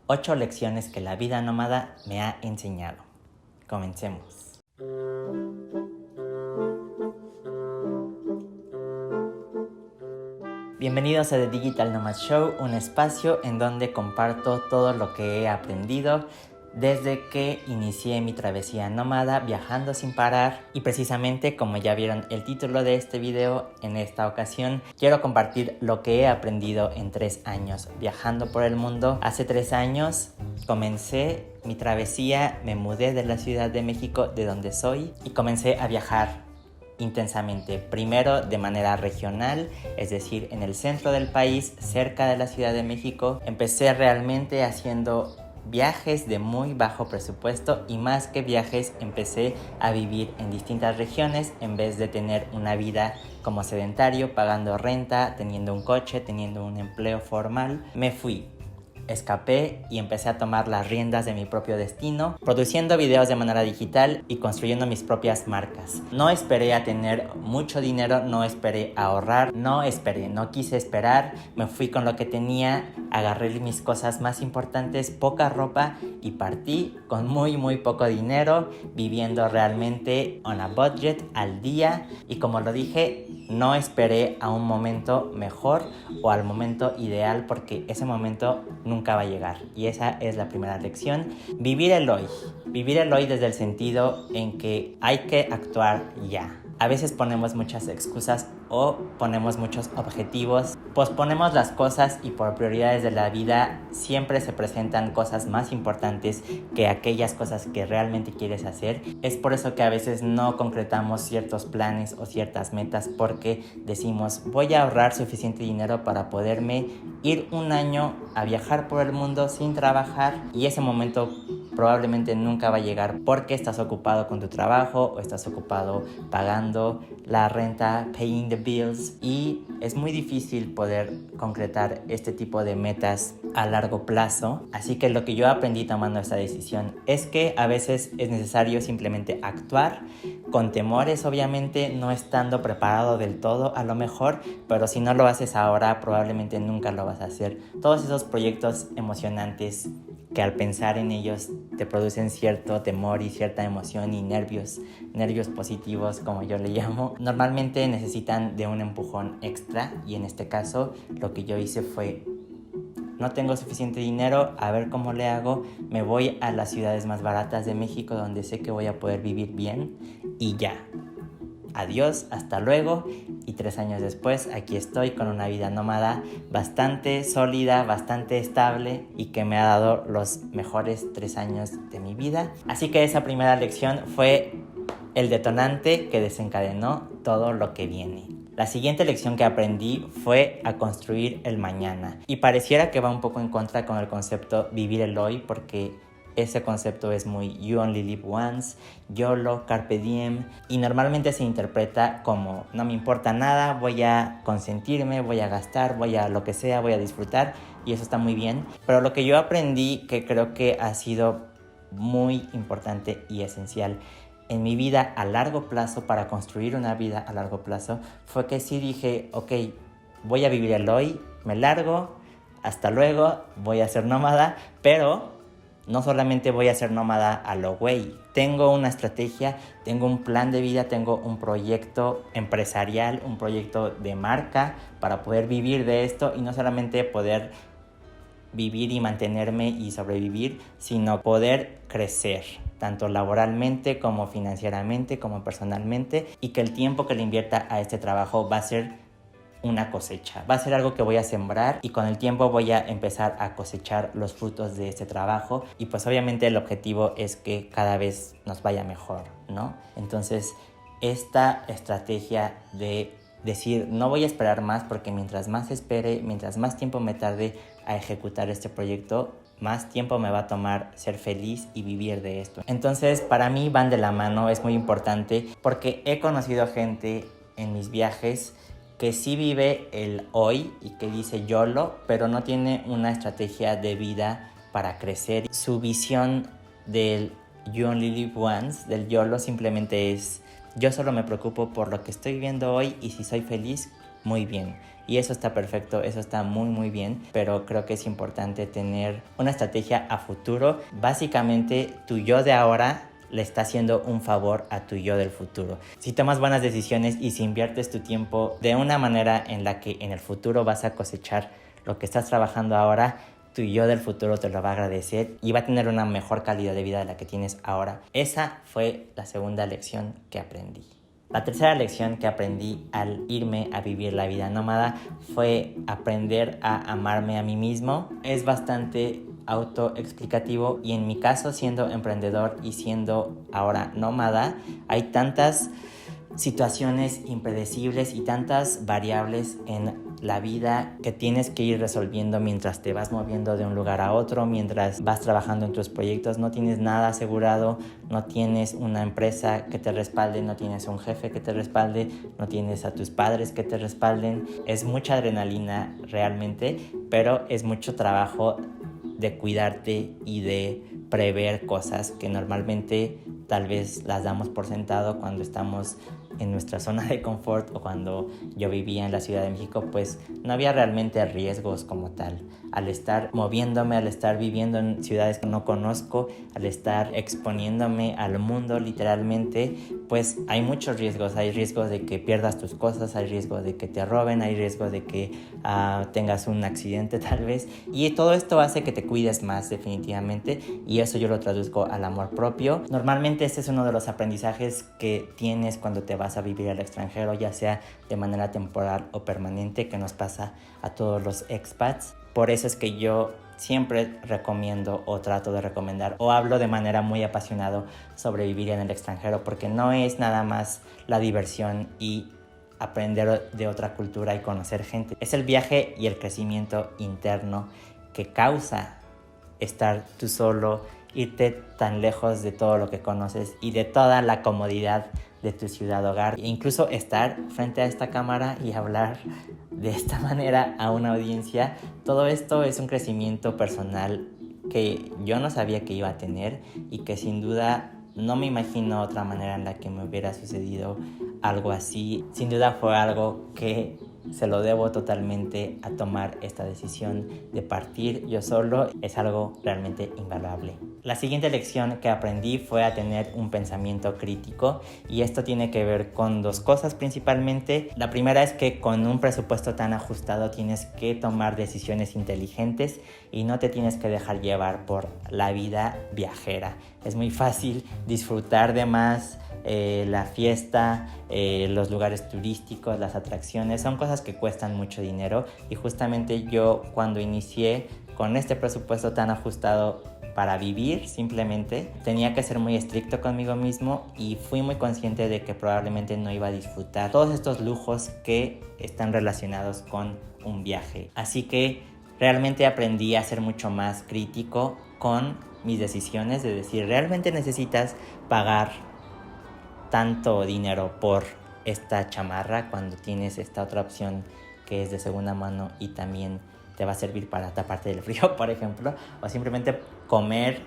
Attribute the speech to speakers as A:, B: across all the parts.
A: 8 lecciones que la vida nómada me ha enseñado. Comencemos. Bienvenidos a The Digital Nomad Show, un espacio en donde comparto todo lo que he aprendido desde que inicié mi travesía nómada viajando sin parar. Y precisamente, como ya vieron el título de este video, en esta ocasión quiero compartir lo que he aprendido en 3 años viajando por el mundo. Hace 3 años comencé mi travesía, me mudé de la Ciudad de México, de donde soy, y comencé a viajar intensamente. Primero de manera regional, es decir, en el centro del país, cerca de la Ciudad de México. Empecé realmente haciendo viajes de muy bajo presupuesto, y más que viajes empecé a vivir en distintas regiones en vez de tener una vida como sedentario, pagando renta, teniendo un coche, teniendo un empleo formal. Me fui, escapé y empecé a tomar las riendas de mi propio destino, produciendo videos de manera digital y construyendo mis propias marcas. No esperé a tener mucho dinero, no esperé a ahorrar, no quise esperar. Me fui con lo que tenía, agarré mis cosas más importantes, poca ropa, y partí con muy poco dinero, viviendo realmente on a budget, al día. Y como lo dije, no esperé a un momento mejor o al momento ideal, porque ese momento nunca va a llegar. Y esa es la primera lección: vivir el hoy. Vivir el hoy desde el sentido en que hay que actuar ya. A veces ponemos muchas excusas o ponemos muchos objetivos, posponemos las cosas, y por prioridades de la vida siempre se presentan cosas más importantes que aquellas cosas que realmente quieres hacer. Es por eso que a veces no concretamos ciertos planes o ciertas metas, porque decimos: voy a ahorrar suficiente dinero para poderme ir un año a viajar por el mundo sin trabajar, y ese momento probablemente nunca va a llegar porque estás ocupado con tu trabajo o estás ocupado pagando la renta, paying the bills, y es muy difícil poder concretar este tipo de metas a largo plazo. Así que lo que yo aprendí tomando esta decisión es que a veces es necesario simplemente actuar, con temores obviamente, no estando preparado del todo a lo mejor, pero si no lo haces ahora probablemente nunca lo vas a hacer. Todos esos proyectos emocionantes que al pensar en ellos te producen cierto temor y cierta emoción y nervios positivos, como yo le llamo, normalmente necesitan de un empujón extra. Y en este caso lo que yo hice fue: no tengo suficiente dinero, a ver cómo le hago, me voy a las ciudades más baratas de México donde sé que voy a poder vivir bien, y ya. Adiós, hasta luego. Y 3 años después aquí estoy con una vida nómada bastante sólida, bastante estable, y que me ha dado los mejores 3 años de mi vida. Así que esa primera lección fue el detonante que desencadenó todo lo que viene. La siguiente lección que aprendí fue a construir el mañana, y pareciera que va un poco en contra con el concepto vivir el hoy, porque ese concepto es muy you only live once, YOLO, carpe diem, y normalmente se interpreta como no me importa nada, voy a consentirme, voy a gastar, voy a lo que sea, voy a disfrutar, y eso está muy bien. Pero lo que yo aprendí, que creo que ha sido muy importante y esencial en mi vida a largo plazo, para construir una vida a largo plazo, fue que sí dije: ok, voy a vivir el hoy, me largo, hasta luego, voy a ser nómada, pero no solamente voy a ser nómada a lo güey. Tengo una estrategia, tengo un plan de vida, tengo un proyecto empresarial, un proyecto de marca para poder vivir de esto, y no solamente poder vivir y mantenerme y sobrevivir, sino poder crecer, tanto laboralmente como financieramente, como personalmente, y que el tiempo que le invierta a este trabajo va a ser una cosecha, va a ser algo que voy a sembrar, y con el tiempo voy a empezar a cosechar los frutos de este trabajo, y pues obviamente el objetivo es que cada vez nos vaya mejor, ¿no? Entonces, esta estrategia de decir: no voy a esperar más, porque mientras más espere, mientras más tiempo me tarde a ejecutar este proyecto, más tiempo me va a tomar ser feliz y vivir de esto. Entonces, para mí van de la mano, es muy importante, porque he conocido gente en mis viajes que sí vive el hoy y que dice YOLO, pero no tiene una estrategia de vida para crecer. Su visión del You Only Live Once, del YOLO, simplemente es: yo solo me preocupo por lo que estoy viviendo hoy, y si soy feliz, muy bien. Y eso está perfecto, eso está muy muy bien, pero creo que es importante tener una estrategia a futuro. Básicamente, tu yo de ahora le está haciendo un favor a tu yo del futuro. Si tomas buenas decisiones y si inviertes tu tiempo de una manera en la que en el futuro vas a cosechar lo que estás trabajando ahora, tu yo del futuro te lo va a agradecer y va a tener una mejor calidad de vida de la que tienes ahora. Esa fue la segunda lección que aprendí. La tercera lección que aprendí al irme a vivir la vida nómada fue aprender a amarme a mí mismo. Es bastante autoexplicativo y en mi caso, siendo emprendedor y siendo ahora nómada, hay tantas situaciones impredecibles y tantas variables en la vida que tienes que ir resolviendo mientras te vas moviendo de un lugar a otro, mientras vas trabajando en tus proyectos. No tienes nada asegurado, no tienes una empresa que te respalde, no tienes un jefe que te respalde, no tienes a tus padres que te respalden. Es mucha adrenalina realmente, pero es mucho trabajo de cuidarte y de prever cosas que normalmente tal vez las damos por sentado cuando estamos en nuestra zona de confort, o cuando yo vivía en la Ciudad de México, pues no había realmente riesgos como tal. Al estar moviéndome, al estar viviendo en ciudades que no conozco, al estar exponiéndome al mundo literalmente, pues hay muchos riesgos. Hay riesgos de que pierdas tus cosas, hay riesgos de que te roben, hay riesgos de que tengas un accidente tal vez, y todo esto hace que te cuides más definitivamente, y eso yo lo traduzco al amor propio. Normalmente este es uno de los aprendizajes que tienes cuando te vas a vivir al extranjero, ya sea de manera temporal o permanente, que nos pasa a todos los expats. Por eso es que yo siempre recomiendo o trato de recomendar o hablo de manera muy apasionada sobre vivir en el extranjero, porque no es nada más la diversión y aprender de otra cultura y conocer gente. Es el viaje y el crecimiento interno que causa estar tú solo, irte tan lejos de todo lo que conoces y de toda la comodidad de tu ciudad hogar, e incluso estar frente a esta cámara y hablar de esta manera a una audiencia. Todo esto es un crecimiento personal que yo no sabía que iba a tener y que sin duda no me imagino otra manera en la que me hubiera sucedido algo así. Sin duda fue algo que se lo debo totalmente a tomar esta decisión de partir yo solo. Es algo realmente invaluable. La siguiente lección que aprendí fue a tener un pensamiento crítico, y esto tiene que ver con dos cosas principalmente. La primera es que con un presupuesto tan ajustado tienes que tomar decisiones inteligentes y no te tienes que dejar llevar por la vida viajera. Es muy fácil disfrutar de más la fiesta, los lugares turísticos, las atracciones, son cosas que cuestan mucho dinero, y justamente yo, cuando inicié con este presupuesto tan ajustado para vivir, simplemente tenía que ser muy estricto conmigo mismo, y fui muy consciente de que probablemente no iba a disfrutar todos estos lujos que están relacionados con un viaje. Así que realmente aprendí a ser mucho más crítico con mis decisiones, de decir, ¿realmente necesitas pagar tanto dinero por esta chamarra cuando tienes esta otra opción que es de segunda mano y también te va a servir para taparte del frío, por ejemplo? O simplemente comer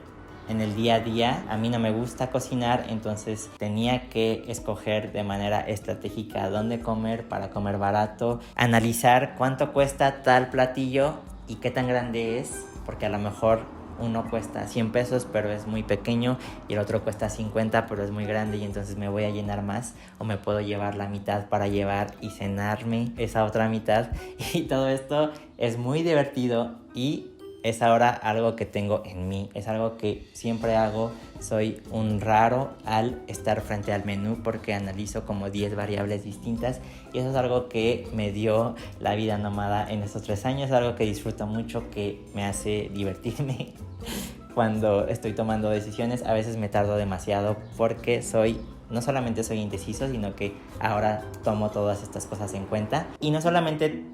A: en el día a día. A mí no me gusta cocinar, entonces tenía que escoger de manera estratégica dónde comer para comer barato, analizar cuánto cuesta tal platillo y qué tan grande es, porque a lo mejor uno cuesta 100 pesos pero es muy pequeño, y el otro cuesta 50 pero es muy grande, y entonces me voy a llenar más, o me puedo llevar la mitad para llevar y cenarme esa otra mitad. Y todo esto es muy divertido y es ahora algo que tengo en mí, es algo que siempre hago. Soy un raro al estar frente al menú, porque analizo como 10 variables distintas, y eso es algo que me dio la vida nómada en estos 3 años, algo que disfruto mucho, que me hace divertirme cuando estoy tomando decisiones. A veces me tardo demasiado porque no solamente soy indeciso, sino que ahora tomo todas estas cosas en cuenta, y no solamente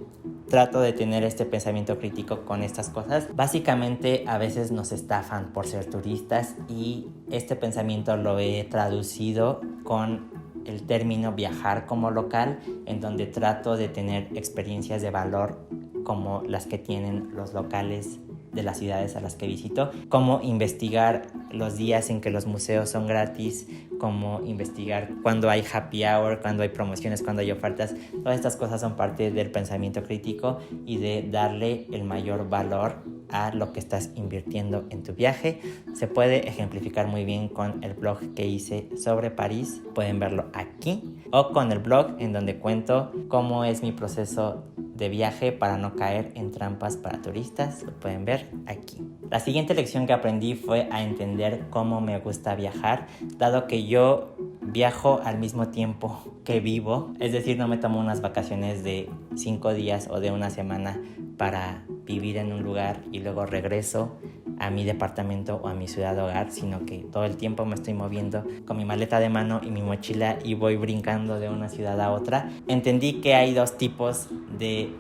A: trato de tener este pensamiento crítico con estas cosas. Básicamente a veces nos estafan por ser turistas, y este pensamiento lo he traducido con el término viajar como local, en donde trato de tener experiencias de valor como las que tienen los locales de las ciudades a las que visito, como investigar los días en que los museos son gratis, como investigar cuando hay happy hour, cuando hay promociones, cuando hay ofertas. Todas estas cosas son parte del pensamiento crítico y de darle el mayor valor a lo que estás invirtiendo en tu viaje. Se puede ejemplificar muy bien con el blog que hice sobre París, pueden verlo aquí, o con el blog en donde cuento cómo es mi proceso de viaje para no caer en trampas para turistas, lo pueden ver aquí. La siguiente lección que aprendí fue a entender cómo me gusta viajar, dado que yo viajo al mismo tiempo que vivo, es decir, no me tomo unas vacaciones de 5 días o de una semana para vivir en un lugar y luego regreso a mi departamento o a mi ciudad de hogar, sino que todo el tiempo me estoy moviendo con mi maleta de mano y mi mochila y voy brincando de una ciudad a otra. Entendí que hay dos tipos de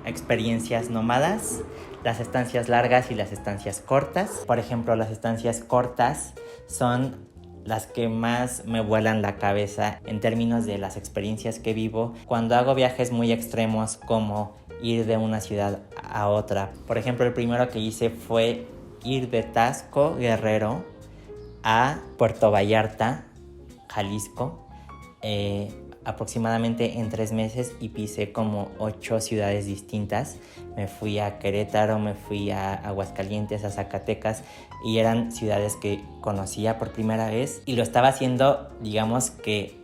A: experiencias nómadas: las estancias largas y las estancias cortas. Por ejemplo, las estancias cortas son las que más me vuelan la cabeza en términos de las experiencias que vivo cuando hago viajes muy extremos, como ir de una ciudad a otra. Por ejemplo, el primero que hice fue ir de Taxco, Guerrero, a Puerto Vallarta, Jalisco, aproximadamente en 3 meses, y pisé como 8 ciudades distintas. Me fui a Querétaro, me fui a Aguascalientes, a Zacatecas, y eran ciudades que conocía por primera vez, y lo estaba haciendo, digamos que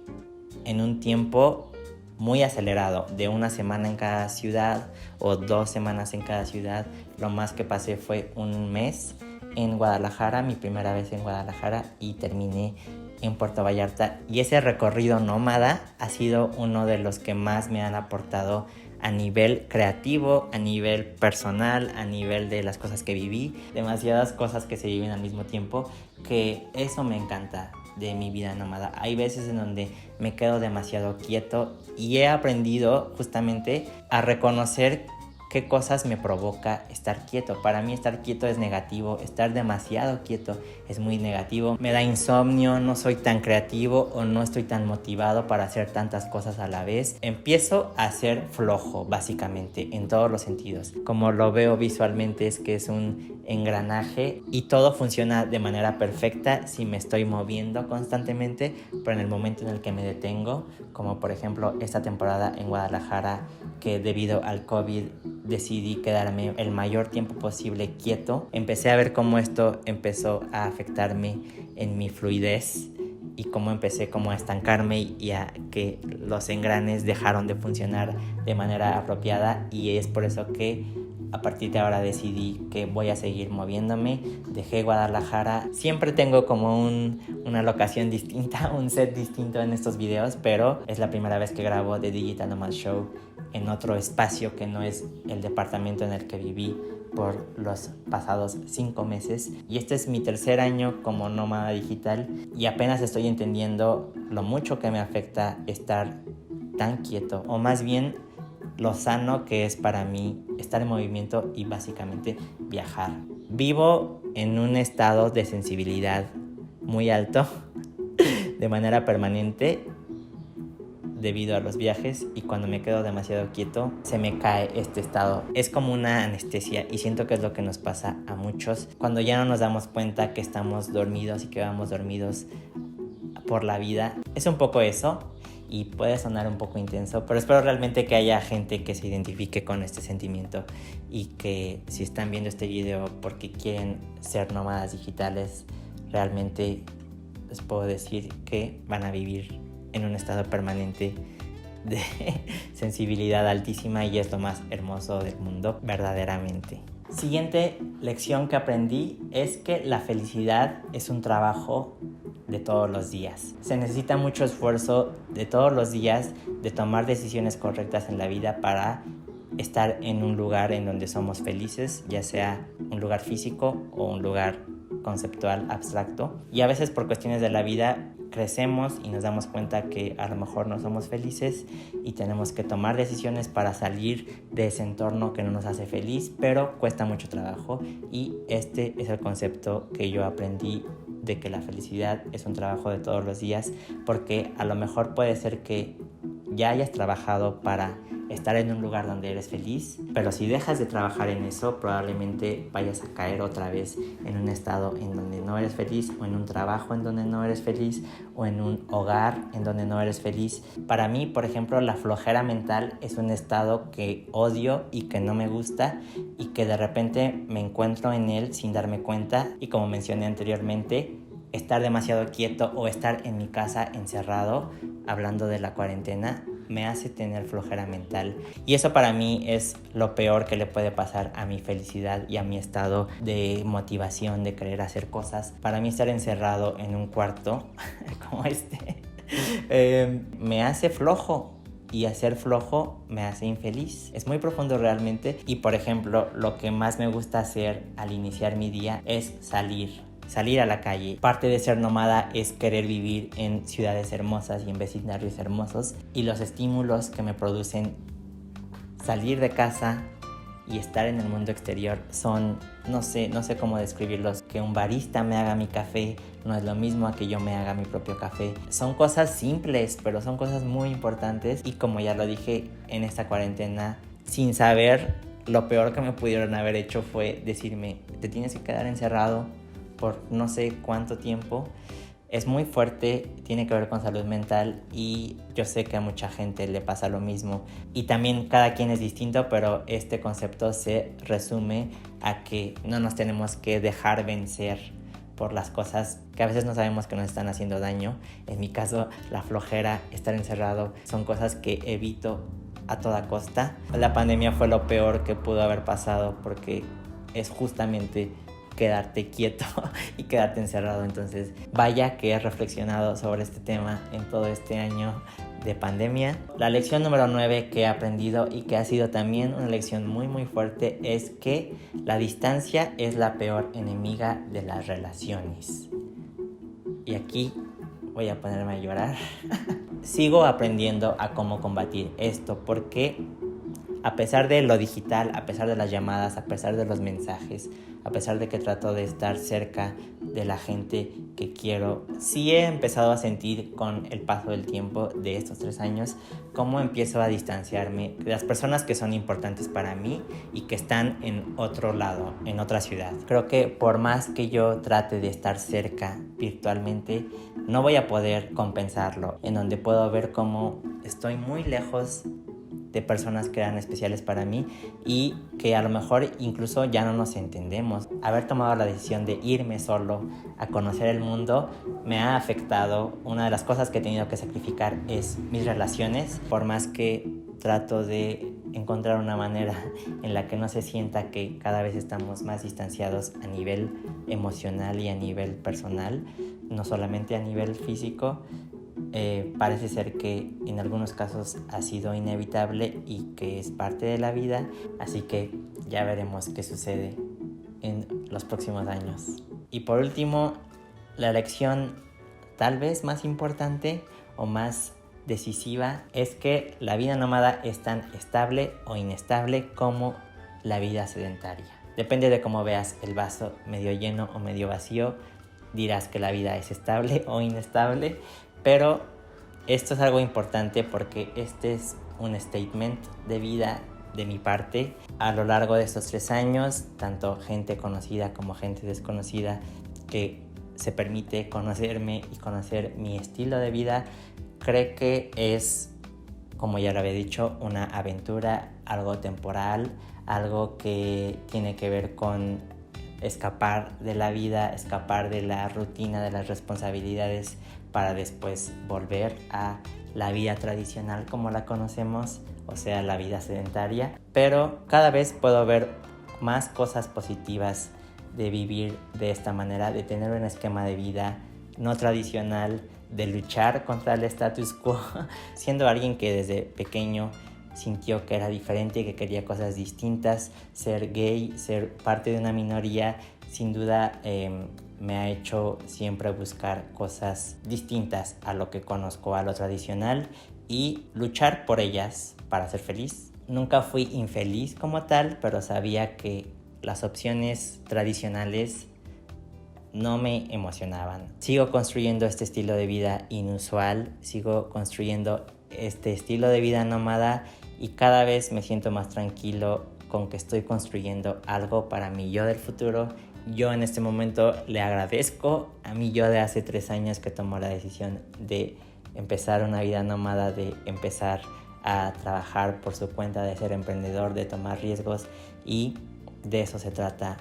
A: en un tiempo muy acelerado, de una semana en cada ciudad o 2 semanas en cada ciudad. Lo más que pasé fue un mes en Guadalajara, mi primera vez en Guadalajara, y terminé en Puerto Vallarta. Y ese recorrido nómada ha sido uno de los que más me han aportado a nivel creativo, a nivel personal, a nivel de las cosas que viví, demasiadas cosas que se viven al mismo tiempo, que eso me encanta de mi vida nómada. Hay veces en donde me quedo demasiado quieto y he aprendido justamente a reconocer qué cosas me provoca estar quieto. Para mí estar quieto es negativo, estar demasiado quieto es muy negativo. Me da insomnio, no soy tan creativo o no estoy tan motivado para hacer tantas cosas a la vez. Empiezo a ser flojo, básicamente, en todos los sentidos. Como lo veo visualmente, es que es un engranaje y todo funciona de manera perfecta si me estoy moviendo constantemente, pero en el momento en el que me detengo, como por ejemplo esta temporada en Guadalajara, que debido al COVID decidí quedarme el mayor tiempo posible quieto, empecé a ver cómo esto empezó a afectarme en mi fluidez y cómo empecé como a estancarme y a que los engranes dejaron de funcionar de manera apropiada, y es por eso que a partir de ahora decidí que voy a seguir moviéndome. Dejé Guadalajara. Siempre tengo como una locación distinta, un set distinto en estos videos, pero es la primera vez que grabo The Digital Nomad Show en otro espacio que no es el departamento en el que viví por los pasados 5 meses. Y este es mi 3er año como nómada digital y apenas estoy entendiendo lo mucho que me afecta estar tan quieto, o más bien lo sano que es para mí estar en movimiento y básicamente viajar. Vivo en un estado de sensibilidad muy alto de manera permanente debido a los viajes, y cuando me quedo demasiado quieto se me cae este estado. Es como una anestesia y siento que es lo que nos pasa a muchos cuando ya no nos damos cuenta que estamos dormidos y que vamos dormidos por la vida. Es un poco eso y puede sonar un poco intenso, pero espero realmente que haya gente que se identifique con este sentimiento y que si están viendo este video porque quieren ser nómadas digitales, realmente les puedo decir que van a vivir en un estado permanente de sensibilidad altísima, y es lo más hermoso del mundo, verdaderamente. Siguiente lección que aprendí es que la felicidad es un trabajo de todos los días. Se necesita mucho esfuerzo de todos los días de tomar decisiones correctas en la vida para estar en un lugar en donde somos felices, ya sea un lugar físico o un lugar conceptual abstracto. Y a veces por cuestiones de la vida crecemos y nos damos cuenta que a lo mejor no somos felices y tenemos que tomar decisiones para salir de ese entorno que no nos hace feliz, pero cuesta mucho trabajo, y este es el concepto que yo aprendí, de que la felicidad es un trabajo de todos los días, porque a lo mejor puede ser que ya hayas trabajado para estar en un lugar donde eres feliz, pero si dejas de trabajar en eso, probablemente vayas a caer otra vez en un estado en donde no eres feliz, o en un trabajo en donde no eres feliz, o en un hogar en donde no eres feliz. Para mí, por ejemplo, la flojera mental es un estado que odio y que no me gusta, y que de repente me encuentro en él sin darme cuenta, y como mencioné anteriormente, estar demasiado quieto o estar en mi casa encerrado, hablando de la cuarentena, me hace tener flojera mental. Y eso para mí es lo peor que le puede pasar a mi felicidad y a mi estado de motivación, de querer hacer cosas. Para mí estar encerrado en un cuarto como este me hace flojo. Y hacer flojo me hace infeliz. Es muy profundo realmente. Y por ejemplo, lo que más me gusta hacer al iniciar mi día es salir a la calle. Parte de ser nómada es querer vivir en ciudades hermosas y en vecindarios hermosos, y los estímulos que me producen salir de casa y estar en el mundo exterior son, no sé cómo describirlos. Que un barista me haga mi café no es lo mismo a que yo me haga mi propio café. Son cosas simples, pero son cosas muy importantes, y como ya lo dije, en esta cuarentena, sin saber, lo peor que me pudieron haber hecho fue decirme: te tienes que quedar encerrado por no sé cuánto tiempo. Es muy fuerte, tiene que ver con salud mental, y yo sé que a mucha gente le pasa lo mismo, y también cada quien es distinto, pero este concepto se resume a que no nos tenemos que dejar vencer por las cosas que a veces no sabemos que nos están haciendo daño. En mi caso, la flojera, estar encerrado, son cosas que evito a toda costa. La pandemia fue lo peor que pudo haber pasado, porque es justamente quedarte quieto y quedarte encerrado. Entonces, vaya que he reflexionado sobre este tema en todo este año de pandemia. La lección número 9 que he aprendido, y que ha sido también una lección muy muy fuerte, es que la distancia es la peor enemiga de las relaciones. Y aquí voy a ponerme a llorar. Sigo aprendiendo a cómo combatir esto, porque a pesar de lo digital, a pesar de las llamadas, a pesar de los mensajes, a pesar de que trato de estar cerca de la gente que quiero, sí he empezado a sentir con el paso del tiempo de estos 3 años cómo empiezo a distanciarme de las personas que son importantes para mí y que están en otro lado, en otra ciudad. Creo que por más que yo trate de estar cerca virtualmente, no voy a poder compensarlo, en donde puedo ver cómo estoy muy lejos de personas que eran especiales para mí, y que a lo mejor incluso ya no nos entendemos. Haber tomado la decisión de irme solo a conocer el mundo me ha afectado. Una de las cosas que he tenido que sacrificar es mis relaciones, por más que trato de encontrar una manera en la que no se sienta que cada vez estamos más distanciados a nivel emocional y a nivel personal, no solamente a nivel físico. Parece ser que en algunos casos ha sido inevitable y que es parte de la vida, así que ya veremos qué sucede en los próximos años. Y por último, la lección tal vez más importante o más decisiva es que la vida nómada es tan estable o inestable como la vida sedentaria. Depende de cómo veas el vaso, medio lleno o medio vacío, dirás que la vida es estable o inestable. Pero esto es algo importante, porque este es un statement de vida de mi parte. A lo largo de estos 3 años, tanto gente conocida como gente desconocida que se permite conocerme y conocer mi estilo de vida, cree que es, como ya lo había dicho, una aventura, algo temporal, algo que tiene que ver con escapar de la vida, escapar de la rutina, de las responsabilidades, para después volver a la vida tradicional como la conocemos, o sea, la vida sedentaria. Pero cada vez puedo ver más cosas positivas de vivir de esta manera, de tener un esquema de vida no tradicional, de luchar contra el status quo, siendo alguien que desde pequeño sintió que era diferente y que quería cosas distintas. Ser gay, ser parte de una minoría, sin duda me ha hecho siempre buscar cosas distintas a lo que conozco, a lo tradicional, y luchar por ellas para ser feliz. Nunca fui infeliz como tal, pero sabía que las opciones tradicionales no me emocionaban. Sigo construyendo este estilo de vida inusual, sigo construyendo este estilo de vida nómada, y cada vez me siento más tranquilo con que estoy construyendo algo para mi yo del futuro. Yo en este momento le agradezco a mi yo de hace 3 años que tomó la decisión de empezar una vida nómada, de empezar a trabajar por su cuenta, de ser emprendedor, de tomar riesgos, y de eso se trata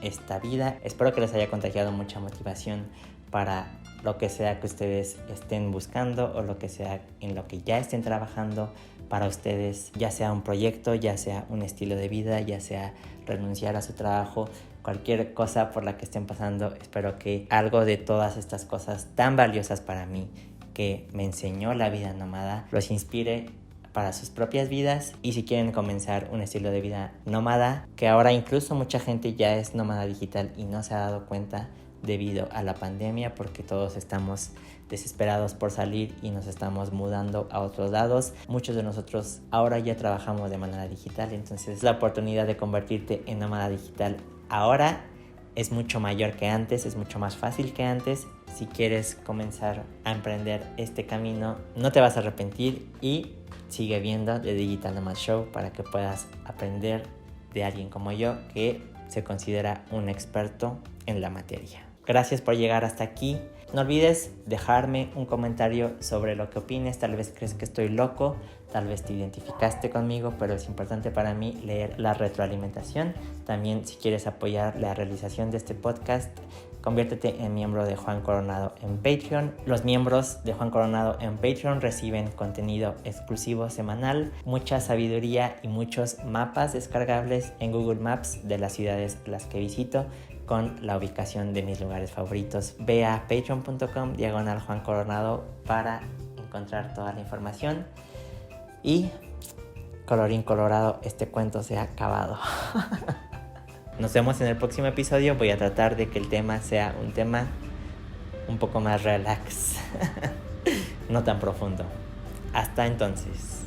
A: esta vida. Espero que les haya contagiado mucha motivación para lo que sea que ustedes estén buscando o lo que sea en lo que ya estén trabajando para ustedes, ya sea un proyecto, ya sea un estilo de vida, ya sea renunciar a su trabajo, cualquier cosa por la que estén pasando. Espero que algo de todas estas cosas tan valiosas para mí que me enseñó la vida nómada los inspire para sus propias vidas. Y si quieren comenzar un estilo de vida nómada, que ahora incluso mucha gente ya es nómada digital y no se ha dado cuenta debido a la pandemia, porque todos estamos desesperados por salir y nos estamos mudando a otros lados. Muchos de nosotros ahora ya trabajamos de manera digital, entonces la oportunidad de convertirte en nómada digital ahora es mucho mayor que antes, es mucho más fácil que antes. Si quieres comenzar a emprender este camino, no te vas a arrepentir, y sigue viendo The Digital Nomad Show para que puedas aprender de alguien como yo que se considera un experto en la materia. Gracias por llegar hasta aquí. No olvides dejarme un comentario sobre lo que opines. Tal vez crees que estoy loco, tal vez te identificaste conmigo, pero es importante para mí leer la retroalimentación. También, si quieres apoyar la realización de este podcast, conviértete en miembro de Juan Coronado en Patreon. Los miembros de Juan Coronado en Patreon reciben contenido exclusivo semanal, mucha sabiduría y muchos mapas descargables en Google Maps de las ciudades a las que visito, con la ubicación de mis lugares favoritos. Ve a patreon.com/Juan Coronado para encontrar toda la información. Y colorín colorado, este cuento se ha acabado. Nos vemos en el próximo episodio. Voy a tratar de que el tema sea un tema un poco más relax, no tan profundo. Hasta entonces.